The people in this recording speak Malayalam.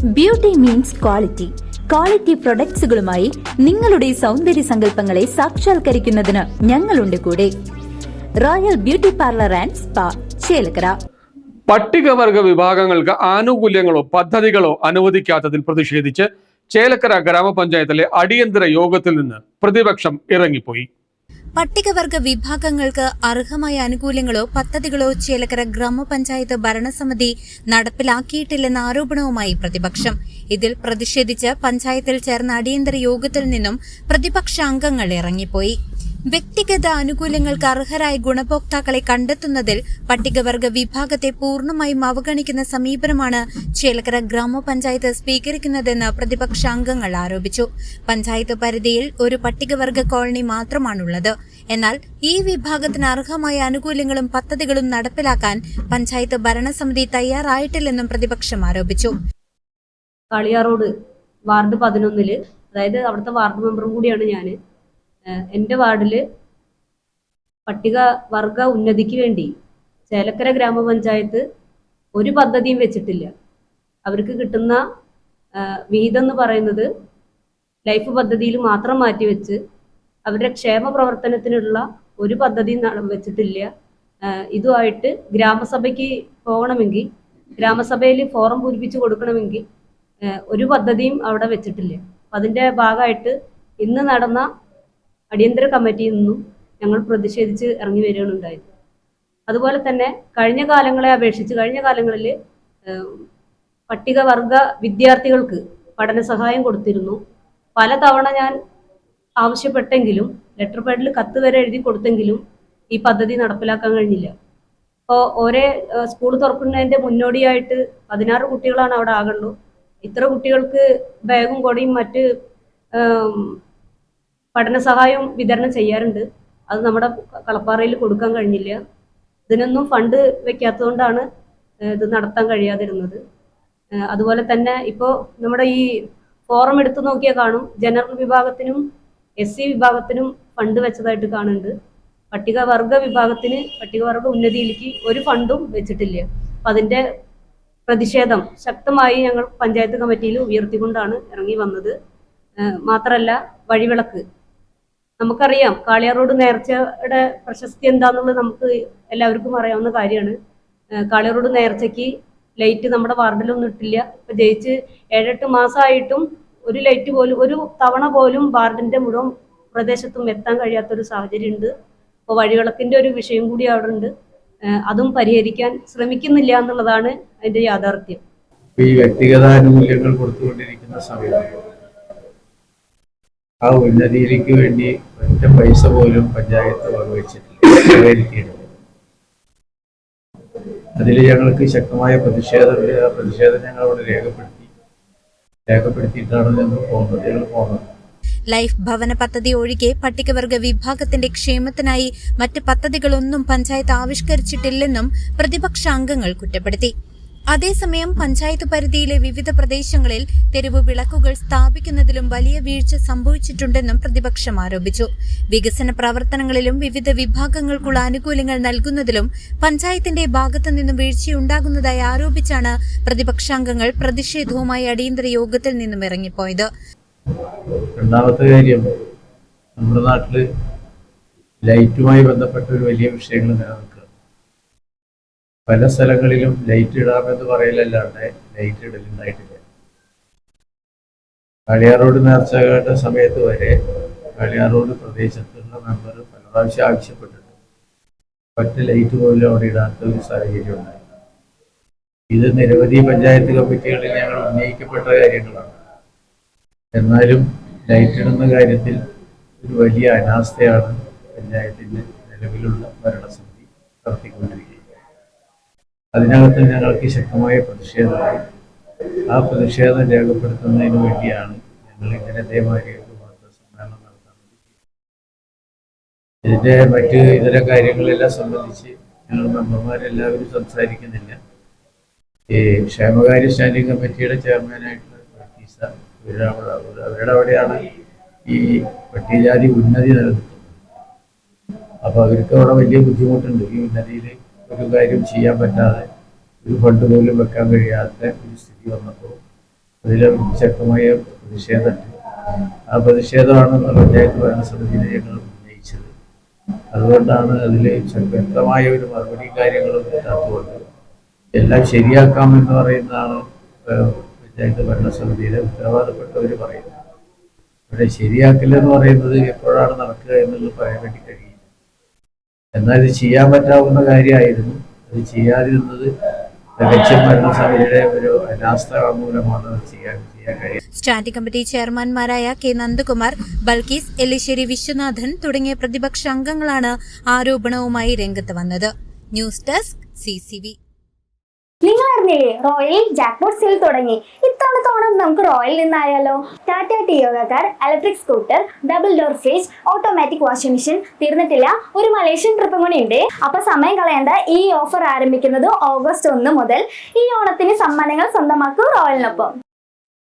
Beauty means quality. ക്വാളിറ്റി പ്രൊഡക്ട്സുകളുമായി നിങ്ങളുടെ സൗന്ദര്യ സങ്കല്പങ്ങളെ സാക്ഷാത്കരിക്കുന്നതിന് ഞങ്ങളുണ്ട് കൂടെ. Royal beauty parlour and spa, Chelakkara. പട്ടികവർഗ വിഭാഗങ്ങൾക്ക് ആനുകൂല്യങ്ങളോ പദ്ധതികളോ അനുവദിക്കാത്തതിൽ പ്രതിഷേധിച്ച് ചേലക്കര ഗ്രാമപഞ്ചായത്തിലെ അടിയന്തര യോഗത്തിൽ നിന്ന് പ്രതിപക്ഷം ഇറങ്ങിപ്പോയി. പട്ടികവർഗ വിഭാഗങ്ങൾക്ക് അർഹമായ ആനുകൂല്യങ്ങളോ പദ്ധതികളോ ചേലക്കര ഗ്രാമപഞ്ചായത്ത് ഭരണസമിതി നടപ്പിലാക്കിയിട്ടില്ലെന്ന ആരോപണവുമായി പ്രതിപക്ഷം. ഇതിൽ പ്രതിഷേധിച്ച് പഞ്ചായത്തിൽ ചേർന്ന അടിയന്തര യോഗത്തിൽ നിന്നും പ്രതിപക്ഷ അംഗങ്ങൾ ഇറങ്ങിപ്പോയി. വ്യക്തിഗത ആനുകൂല്യങ്ങൾക്ക് അർഹരായ ഗുണഭോക്താക്കളെ കണ്ടെത്തുന്നതിൽ പട്ടികവർഗ വിഭാഗത്തെ പൂർണ്ണമായും അവഗണിക്കുന്ന സമീപനമാണ് ചേലക്കര ഗ്രാമപഞ്ചായത്ത് സ്വീകരിക്കുന്നതെന്ന് പ്രതിപക്ഷ അംഗങ്ങൾ ആരോപിച്ചു. പഞ്ചായത്ത് പരിധിയിൽ ഒരു പട്ടികവർഗ കോളനി മാത്രമാണുള്ളത്. എന്നാൽ ഈ വിഭാഗത്തിന് അർഹമായ ആനുകൂല്യങ്ങളും പദ്ധതികളും നടപ്പിലാക്കാൻ പഞ്ചായത്ത് ഭരണസമിതി തയ്യാറായിട്ടില്ലെന്നും പ്രതിപക്ഷം ആരോപിച്ചു. കാളിയാറോഡ് വാർഡ് 11 അതായത് അവിടുത്തെ വാർഡ് മെമ്പറും കൂടിയാണ് ഞാൻ. എൻ്റെ വാർഡിൽ പട്ടികവർഗ ഉന്നതിക്ക് വേണ്ടി ചേലക്കര ഗ്രാമപഞ്ചായത്ത് ഒരു പദ്ധതിയും വെച്ചിട്ടില്ല. അവർക്ക് കിട്ടുന്ന വിഹിതം എന്ന് പറയുന്നത് ലൈഫ് പദ്ധതിയിൽ മാത്രം മാറ്റിവെച്ച് അവരുടെ ക്ഷേമ പ്രവർത്തനത്തിനുള്ള ഒരു പദ്ധതിയും വെച്ചിട്ടില്ല. ഇതുമായിട്ട് ഗ്രാമസഭയ്ക്ക് പോകണമെങ്കിൽ, ഗ്രാമസഭയിൽ ഫോറം പൂരിപ്പിച്ച് കൊടുക്കണമെങ്കിൽ ഒരു പദ്ധതിയും അവിടെ വെച്ചിട്ടില്ല. അതിൻ്റെ ഭാഗമായിട്ട് ഇന്ന് നടന്ന അടിയന്തര കമ്മിറ്റിയിൽ നിന്നും ഞങ്ങൾ പ്രതിഷേധിച്ച് ഇറങ്ങി വരികയാണ് ഉണ്ടായത്. അതുപോലെ തന്നെ കഴിഞ്ഞ കാലങ്ങളെ അപേക്ഷിച്ച് കഴിഞ്ഞ കാലങ്ങളിൽ പട്ടികവർഗ വിദ്യാർത്ഥികൾക്ക് പഠന സഹായം കൊടുത്തിരുന്നു. പലതവണ ഞാൻ ആവശ്യപ്പെട്ടെങ്കിലും ലെറ്റർ പാഡിൽ കത്ത് വരെ എഴുതി കൊടുത്തെങ്കിലും ഈ പദ്ധതി നടപ്പിലാക്കാൻ കഴിഞ്ഞില്ല. അപ്പോൾ ഓരോ സ്കൂൾ തുറക്കുന്നതിൻ്റെ മുന്നോടിയായിട്ട് 16 കുട്ടികളാണ് അവിടെ ആകുള്ളൂ. ഇത്ര കുട്ടികൾക്ക് ബാഗും കൊടയും മറ്റ് പഠന സഹായം വിതരണം ചെയ്യാറുണ്ട്. അത് നമ്മുടെ കളപ്പാറയിൽ കൊടുക്കാൻ കഴിഞ്ഞില്ല. ഇതിനൊന്നും ഫണ്ട് വെക്കാത്തതുകൊണ്ടാണ് ഇത് നടത്താൻ കഴിയാതിരുന്നത്. അതുപോലെ തന്നെ ഇപ്പോൾ നമ്മുടെ ഈ ഫോറം എടുത്തു നോക്കിയാൽ കാണും, ജനറൽ വിഭാഗത്തിനും SC വിഭാഗത്തിനും ഫണ്ട് വെച്ചതായിട്ട് കാണുന്നുണ്ട്. പട്ടികവർഗ വിഭാഗത്തിന്, പട്ടികവർഗ ഉന്നതിയിലേക്ക് ഒരു ഫണ്ടും വെച്ചിട്ടില്ല. അപ്പം അതിൻ്റെ പ്രതിഷേധം ശക്തമായി ഞങ്ങൾ പഞ്ചായത്ത് കമ്മിറ്റിയിൽ ഉയർത്തിക്കൊണ്ടാണ് ഇറങ്ങി വന്നത്. മാത്രമല്ല, വഴിവിളക്ക് നമുക്കറിയാം. കാളിയാറോഡ് നേർച്ചയുടെ പ്രശസ്തി എന്താണെന്നുള്ളത് നമുക്ക് എല്ലാവർക്കും അറിയാവുന്ന കാര്യമാണ്. കാളിയാറോഡ് നേർച്ചയ്ക്ക് ലൈറ്റ് നമ്മുടെ വാർഡിലൊന്നും ഇട്ടില്ല. ഇപ്പം ജയിച്ച് 7-8 മാസമായിട്ടും ഒരു ലൈറ്റ് പോലും, ഒരു തവണ പോലും വാർഡിൻ്റെ മുഴുവൻ പ്രദേശത്തും എത്താൻ കഴിയാത്തൊരു സാഹചര്യം ഉണ്ട്. അപ്പോൾ വഴിവിളക്കിൻ്റെ ഒരു വിഷയം കൂടി അവിടെ ഉണ്ട്. അതും പരിഹരിക്കാൻ ശ്രമിക്കുന്നില്ല എന്നുള്ളതാണ് അതിൻ്റെ യാഥാർത്ഥ്യം. ഈ വ്യക്തിഗത ആനുകൂല്യങ്ങൾ കൊടുത്തുകൊണ്ടിരിക്കുന്ന സമയത്ത് ആ ഉന്നതിയിലേക്ക് വേണ്ടി ഒറ്റ പൈസ പോലും പഞ്ചായത്ത് വകവെച്ചിട്ടില്ല. അതിൽ ഞങ്ങൾക്ക് ശക്തമായ പ്രതിഷേധം ഞങ്ങളവിടെ രേഖപ്പെടുത്തിയിട്ടാണ് ഞങ്ങൾ പോകുന്നത്. ലൈഫ് ഭവന പദ്ധതി ഒഴികെ പട്ടികവർഗ വിഭാഗത്തിന്റെ ക്ഷേമത്തിനായി മറ്റ് പദ്ധതികളൊന്നും പഞ്ചായത്ത് ആവിഷ്കരിച്ചിട്ടില്ലെന്നും പ്രതിപക്ഷ അംഗങ്ങൾ കുറ്റപ്പെടുത്തി. അതേസമയം പഞ്ചായത്ത് പരിധിയിലെ വിവിധ പ്രദേശങ്ങളിൽ തെരുവ് വിളക്കുകൾ സ്ഥാപിക്കുന്നതിലും വലിയ വീഴ്ച സംഭവിച്ചിട്ടുണ്ടെന്നും പ്രതിപക്ഷം ആരോപിച്ചു. വികസന പ്രവർത്തനങ്ങളിലും വിവിധ വിഭാഗങ്ങൾക്കുള്ള ആനുകൂല്യങ്ങൾ നൽകുന്നതിലും പഞ്ചായത്തിന്റെ ഭാഗത്തു നിന്നും വീഴ്ചയുണ്ടാകുന്നതായി ആരോപിച്ചാണ് പ്രതിപക്ഷാംഗങ്ങൾ പ്രതിഷേധവുമായി അടിയന്തര യോഗത്തിൽ നിന്നും ഇറങ്ങിപ്പോയത്. രണ്ടാമത്തെ കാര്യം, നമ്മുടെ നാട്ടില് ലൈറ്റുമായി ബന്ധപ്പെട്ട ഒരു വലിയ വിഷയങ്ങൾ നിലനിൽക്കുക. പല സ്ഥലങ്ങളിലും ലൈറ്റ് ഇടാമെന്ന് പറയലല്ലാണ്ട് ലൈറ്റ് ഇടലുണ്ടായിട്ടില്ല. കാളിയാറോഡ് നേർച്ചകളുടെ സമയത്ത് വരെ കാളിയാറോഡ് പ്രദേശത്തുള്ള മെമ്പർ പല പ്രാവശ്യം ആവശ്യപ്പെട്ടിട്ടുണ്ട്. ഒറ്റ ലൈറ്റ് പോലും അവിടെ ഇടാത്ത ഒരു സാഹചര്യം ഉണ്ടായി. ഇത് നിരവധി പഞ്ചായത്ത് കമ്മിറ്റികളിൽ ഞങ്ങൾ ഉന്നയിക്കപ്പെട്ട കാര്യങ്ങളാണ്. എന്നാലും ലൈറ്റ് ഇടുന്ന കാര്യത്തിൽ ഒരു വലിയ അനാസ്ഥയാണ് പഞ്ചായത്തിൻ്റെ നിലവിലുള്ള ഭരണസമിതി നടത്തിക്കൊണ്ടിരിക്കുന്നത്. അതിനകത്ത് ഞങ്ങൾക്ക് ശക്തമായ പ്രതിഷേധമായി. ആ പ്രതിഷേധം രേഖപ്പെടുത്തുന്നതിന് വേണ്ടിയാണ് ഞങ്ങൾ ഇങ്ങനെ ഇതേമാതിരി ഒരു വാർത്താ സമ്മേളനം നടത്താൻ വേണ്ടി. ഇതിൻ്റെ മറ്റ് ഇതര കാര്യങ്ങളെല്ലാം സംബന്ധിച്ച് ഞങ്ങൾ മെമ്പർമാരെല്ലാവരും സംസാരിക്കുന്നില്ല. ഈ ക്ഷേമകാര്യ സ്റ്റാൻഡിംഗ് കമ്മിറ്റിയുടെ ചെയർമാനായിട്ടുള്ള അവരുടെ അവിടെയാണ് ഈ പട്ടികജാതി ഉന്നതി നിലനിൽക്കുന്നത്. അപ്പോൾ അവർക്ക് അവിടെ വലിയ ബുദ്ധിമുട്ടുണ്ട്. ഈ ഉന്നതിയിൽ ഒരു കാര്യം ചെയ്യാൻ പറ്റാതെ, ഒരു ഫണ്ട് പോലും വെക്കാൻ കഴിയാത്ത ഒരു സ്ഥിതി വന്നപ്പോൾ അതിൽ ശക്തമായ പ്രതിഷേധമുണ്ട്. ആ പ്രതിഷേധമാണ് പഞ്ചായത്ത് ഭരണസമിതിയിൽ ഞങ്ങൾ ഉന്നയിച്ചത്. അതുകൊണ്ടാണ് അതിൽ വ്യക്തമായ ഒരു മറുപടി കാര്യങ്ങളും കിട്ടാത്തതുകൊണ്ട് എല്ലാം ശരിയാക്കാമെന്ന് പറയുന്നതാണ് പഞ്ചായത്ത് ഭരണസമിതിയിലെ ഉത്തരവാദപ്പെട്ടവർ പറയുന്നത്. ഇവിടെ ശരിയാക്കില്ലെന്ന് പറയുന്നത് എപ്പോഴാണ് നടക്കുക എന്നുള്ളത് പറയാൻ വേണ്ടി കഴിയില്ല. എന്നാൽ ഇത് ചെയ്യാൻ പറ്റാവുന്ന കാര്യമായിരുന്നു. അത് ചെയ്യാതിരുന്നത് തികച്ചും ഭരണസമിതിയുടെ ഒരു അനാസ്ഥ മൂലമാണ് ചെയ്യാൻ കഴിയുന്നത്. സ്റ്റാൻഡിംഗ് കമ്മിറ്റി ചെയർമാൻമാരായ കെ നന്ദകുമാർ, ബൽക്കീസ്, എല്ലിശ്ശേരി വിശ്വനാഥൻ തുടങ്ങിയ പ്രതിപക്ഷ അംഗങ്ങളാണ് ആരോപണവുമായി രംഗത്ത് വന്നത്. News desk CCV. നിങ്ങൾ അറിഞ്ഞില്ലേ റോയൽ ജാക്ക്പോട്ട് സെയിൽ തുടങ്ങി. ഇത്തവണത്തെ ഓണം നമുക്ക് റോയൽ നിന്നായാലോ? Tata Tiago car, electric scooter, double door fridge, automatic washing machine തീർന്നിട്ടില്ല, ഒരു മലേഷ്യൻ ട്രിപ്പും കൂടി ഉണ്ട്. അപ്പൊ സമയം കളയേണ്ട, ഈ ഓഫർ ആരംഭിക്കുന്നത് ഓഗസ്റ്റ് 1 മുതൽ. ഈ ഓണത്തിന് സമ്മാനങ്ങൾ സ്വന്തമാക്കൂ റോയലിനൊപ്പം.